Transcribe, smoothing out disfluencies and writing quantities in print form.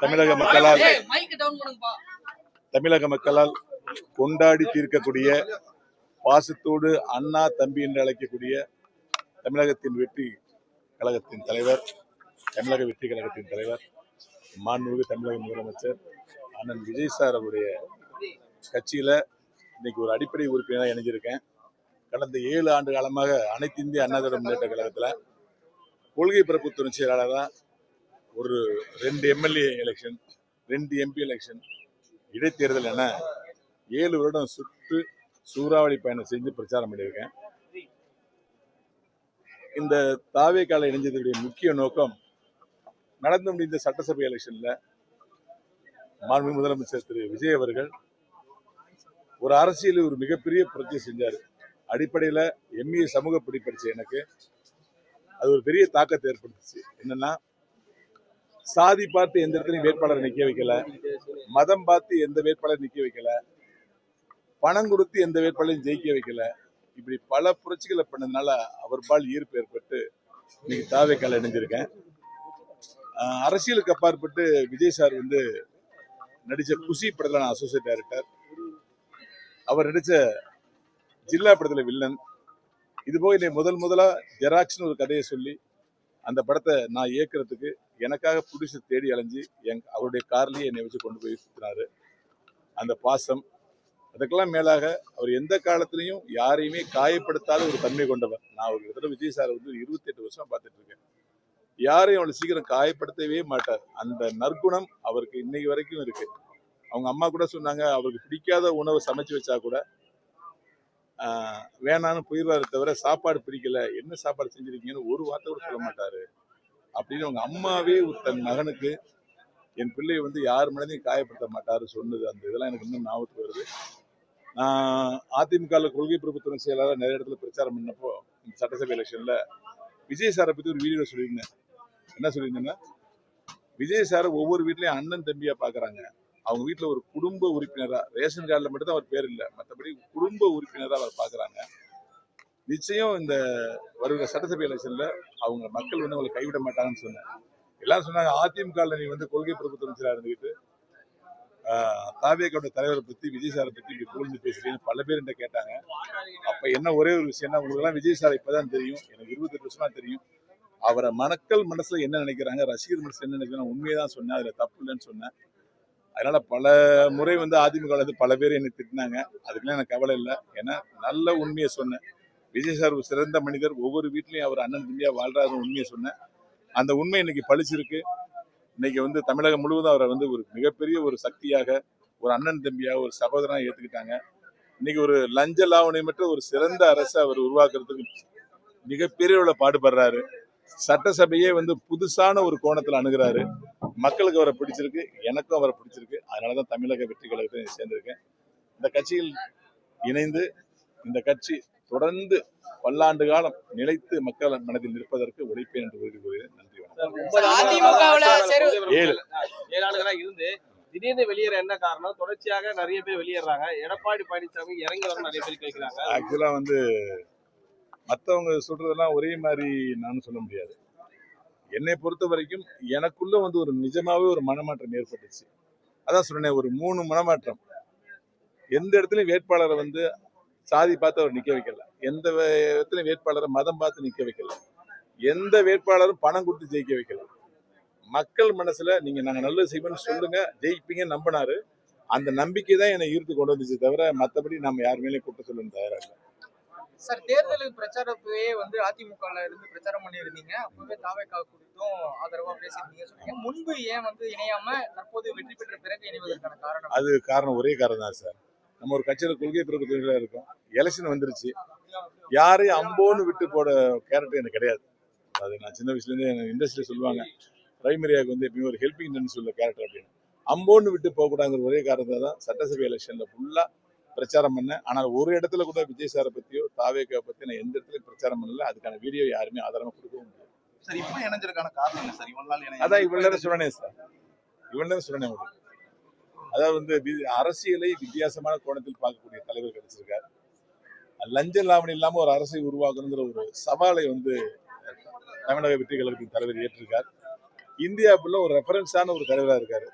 தமிழக மக்களால் கொண்டாடி தீர்க்கக்கூடிய பாசத்தோடு அண்ணா தம்பி என்று அழைக்கக்கூடிய தமிழகத்தின் வெற்றி கழகத்தின் தலைவர், தமிழக வெற்றி கழகத்தின் தலைவர், மாண்புமிகு தமிழக முதலமைச்சர் அண்ணன் விஜய் சார் அவருடைய கட்சியில இன்னைக்கு ஒரு அடிப்படை உறுப்பினராக இணைஞ்சிருக்கேன். கடந்த 7 ஆண்டு காலமாக அனைத்து இந்திய அண்ணா திராவிட முன்னேற்ற கழகத்தில் கொள்கை பரப்பு துணை செயலாளராக ஒரு 2 எம்எல்ஏ எலெக்ஷன், 2 எம்பி எலெக்ஷன், இடைத்தேர்தல் என 7 வருடம் சுற்று சூறாவளி பயணம் செஞ்சு பிரச்சாரம் பண்ணியிருக்கேன். இந்த தாவேக்கால இணைஞ்சதுடைய முக்கிய நோக்கம், நடந்து முடிந்த சட்டசபை எலெக்ஷன்ல மாண்புமிகு முதலமைச்சர் திரு விஜய் அவர்கள் ஒரு அரசியலில் ஒரு மிகப்பெரிய புரட்சி செஞ்சார். அடிப்படையில் எம்ஏ சமூக படி படிச்ச எனக்கு அது ஒரு பெரிய தாக்கத்தை ஏற்படுத்துச்சு. என்னன்னா, சாதி பார்த்து எந்த இடத்துலையும் வேட்பாளரை நிக்க வைக்கல, மதம் பார்த்து எந்த வேட்பாளர் நிக்க வைக்கல, பணம் கொடுத்து எந்த வேட்பாளரையும் ஜெயிக்க வைக்கல. இப்படி பல புரட்சிகளை பண்ணதுனால அவர் பால் ஈர்ப்பு ஏற்பட்டு இன்னைக்கு தாவேக்கால இணைஞ்சிருக்கேன். அரசியலுக்கு அப்பாற்பட்டு விஜய் சார் நடிச்ச குஷி படத்துல நான் அசோசியேட் டைரக்டர், அவர் நடிச்ச ஜில்லா படத்துல வில்லன். இது போக என்னை முதலா ஜெராக்ஸ்னு ஒரு கதையை சொல்லி அந்த படத்தை நான் இயக்குறதுக்கு எனக்காக ப்ரொடியூசர் தேடி அலைஞ்சு அவருடைய கார்லயே என்னை வச்சு கொண்டு போய் சுத்தினாரு. அந்த பாசம், அதுக்கெல்லாம் மேலாக அவர் எந்த காலத்திலையும் யாரையுமே காயப்படுத்தாத ஒரு தன்மை கொண்டவர். நான் ஒரு இடத்துல விஜய் சார் 28 வருஷம் பார்த்துட்டு இருக்கேன். யாரையும் அவ்வளவு சீக்கிரம் காயப்படுத்தவே மாட்டார். அந்த நற்குணம் அவருக்கு இன்னைக்கு வரைக்கும் இருக்கு. அவங்க அம்மா கூட சொன்னாங்க, அவருக்கு பிடிக்காத உணவை சமைச்சு வச்சா கூட வேணான்னு போயிடுவாரு தவிர சாப்பாடு பிடிக்கல, என்ன சாப்பாடு செஞ்சிருக்கீங்கன்னு ஒரு வார்த்தை கூட சொல்ல மாட்டாரு அப்படின்னு அவங்க அம்மாவே தன் மகனுக்கு என் பிள்ளை யார் மனதையும் காயப்படுத்த மாட்டாரு சொன்னது. அந்த இதெல்லாம் எனக்கு இன்னும் ஞாபகத்துக்கு வருது. நான் அதிமுக கொள்கை பரப்பு துணை செயலாளர் நிறைய இடத்துல பிரச்சாரம் பண்ணப்போ இந்த சட்டசபை எலெக்ஷன்ல விஜய் சாரை பத்தி ஒரு வீடியோ சொல்லியிருந்தேன். என்ன சொல்லியிருந்தேன்னா, விஜய் சாரை ஒவ்வொரு வீட்லயும் அண்ணன் தம்பியா பாக்குறாங்க. அவங்க வீட்டுல ஒரு குடும்ப உறுப்பினரா, ரேஷன் கார்டுல மட்டும்தான் அவர் பேர் இல்லை, மற்றபடி குடும்ப உறுப்பினரா அவர் பாக்குறாங்க. நிச்சயம் இந்த வருகிற சட்டசபை எலெக்ஷன்ல அவங்க மக்கள் அவங்களை கைவிட மாட்டாங்கன்னு சொன்னேன். எல்லாரும் சொன்னாங்க, அதிமுக நீ கொள்கை பரப்பு துணை செயலாளர் இருந்துகிட்டு தாவேக்காவோட தலைவரை பத்தி விஜய் சாரை பத்தி இப்படி புகழ்ந்து பேசுறீங்கன்னு பல பேர் என்ன கேட்டாங்க. அப்ப என்ன ஒரே ஒரு விஷயம், உங்களுக்கு எல்லாம் விஜய் சாரை இப்பதான் தெரியும், எனக்கு 28 வருஷமா தெரியும். அவரை மக்கள் மனசுல என்ன நினைக்கிறாங்க, ரசிகர் மனசுல என்ன நினைக்கிறாங்க, உண்மையதான் சொன்னேன், அதுல தப்பு இல்லைன்னு சொன்னேன். அதனால பல முறை அதிமுக பல பேர் என்னை திட்டினாங்க. அதுக்கெல்லாம் எனக்கு கவலை இல்லை. ஏன்னா நல்ல உண்மையை சொன்னேன். விஜய் சார் ஒரு சிறந்த மனிதர், ஒவ்வொரு வீட்லயும் அவர் அண்ணன் தம்பியா வாழ்றாரு உண்மையை சொன்னேன். அந்த உண்மை இன்னைக்கு பழிச்சிருக்கு. இன்னைக்கு தமிழகம் முழுவதும் அவரை ஒரு மிகப்பெரிய ஒரு சக்தியாக, ஒரு அண்ணன் தம்பியாக, ஒரு சகோதரனா ஏத்துக்கிட்டாங்க. இன்னைக்கு ஒரு லஞ்ச லாவணியமற்ற ஒரு சிறந்த அரசை அவர் உருவாக்குறதுக்கு மிகப்பெரிய பாடுபடுறாரு. சட்டசபையே புதுசான ஒரு கோணத்துல அணுகிறாரு. மக்களுக்கு அவரை பிடிச்சிருக்கு, எனக்கும் அவரை பிடிச்சிருக்கு. அதனாலதான் தமிழக வெற்றி கழகத்தை சேர்ந்திருக்கேன். இந்த கட்சியில் இணைந்து இந்த கட்சி தொடர்ந்து பல்லாண்டு காலம் நிலைத்து மக்கள் மனதில் நிற்பதற்கு உழைப்பேன் என்று உறுதி கூறுகிறேன். நன்றி, வணக்கம். திடீர்னு வெளியேற என்ன காரணம்? தொடர்ச்சியாக நிறைய பேர் வெளியேறாங்க. எடப்பாடி பழனிசாமி இறங்கி வர நிறைய பேர் கேட்கிறாங்க. ஆக்சுவலா மற்றவங்க சொல்றதெல்லாம் ஒரே மாதிரி நானும் சொல்ல முடியாது. என்னை பொறுத்த வரைக்கும் எனக்குள்ள ஒரு நிஜமாவே ஒரு மனமாற்றம் ஏற்பட்டுச்சு. அதான் சொன்னேன், ஒரு 3 மனமாற்றம். எந்த இடத்துலயும் வேட்பாளரை சாதி பார்த்து அவர் நிக்க வைக்கல, எந்த இடத்துலயும் வேட்பாளரை மதம் பார்த்து நிக்க வைக்கல, எந்த வேட்பாளரும் பணம் கொடுத்து ஜெயிக்க வைக்கல. மக்கள் மனசுல நீங்க நாங்க நல்லது செய்வோம்னு சொல்லுங்க, ஜெயிப்பீங்க நம்பினாரு. அந்த நம்பிக்கை தான் என்னை ஈர்த்து கொண்டு வந்துச்சு தவிர மற்றபடி நம்ம யார் மேலேயும் கூட்ட சொல்ல தயாரா இல்லை. சார், தேர்தல் பிரச்சாரப்பவே அதிமுகல இருந்து பிரச்சாரம் பண்ணியிருந்தீங்க. அப்பவே தாவேக்கா குறித்தும் ஆதரவா பேசியிருந்தீங்க சொன்னீங்க. முன்பு ஏன் இணையாம தற்போது வெற்றி பெற்ற பிறகு இணைவதற்கான காரணம்? அது காரணம் ஒரே காரணம் தான் சார். நம்ம ஒரு கட்சியில கொள்கை பரப்பு துணையா இருக்கோம். எலெக்ஷன் வந்துருச்சு, யாரையும் அம்போன்னு விட்டு போட கேரக்டர் எனக்கு கிடையாது. அது நான் சின்ன வயசுல இருந்து இண்டஸ்ட்ரியில சொல்லுவாங்க, பிரைமரியாவுக்கு எப்பயும் ஒரு ஹெல்பிங் சொல்ல கேரக்டர் அப்படின்னு. அம்போன்னு விட்டு போகக்கூடாதுங்கிற ஒரே காரணத்தை தான் சட்டசபை எலெக்ஷன்ல ஃபுல்லா பிரச்சாரம் பண்ணேன். ஆனால் ஒரு இடத்துல கூட விஜய் சாரை பத்தியோ தாவேக்கா பத்தி நான் எந்த இடத்துலயும் பிரச்சாரம் பண்ணல. அதுக்கான வீடியோ யாருமே ஆதாரமா கொடுக்கவும் முடியாது. சார், இப்போ இணைஞ்சதுக்கான காரணம் என்ன சார்? அதான் இவ்வளவு நேரம் சொன்னேன் சார், இவ்வளவு நேரம் சொன்னேன் உங்களுக்கு. அதாவது அரசியலை வித்தியாசமான கோணத்தில் பார்க்கக்கூடிய தலைவர் கிடைச்சிருக்காரு. லஞ்ச லாவணி இல்லாம ஒரு அரசை உருவாக்கணுங்கிற ஒரு சவாலை தமிழக வெற்றி கழகத்தின் தலைவர் ஏற்றிருக்கார். இந்தியாவுக்குள்ள ஒரு ரெஃபரன்ஸான ஒரு தலைவரா இருக்காரு.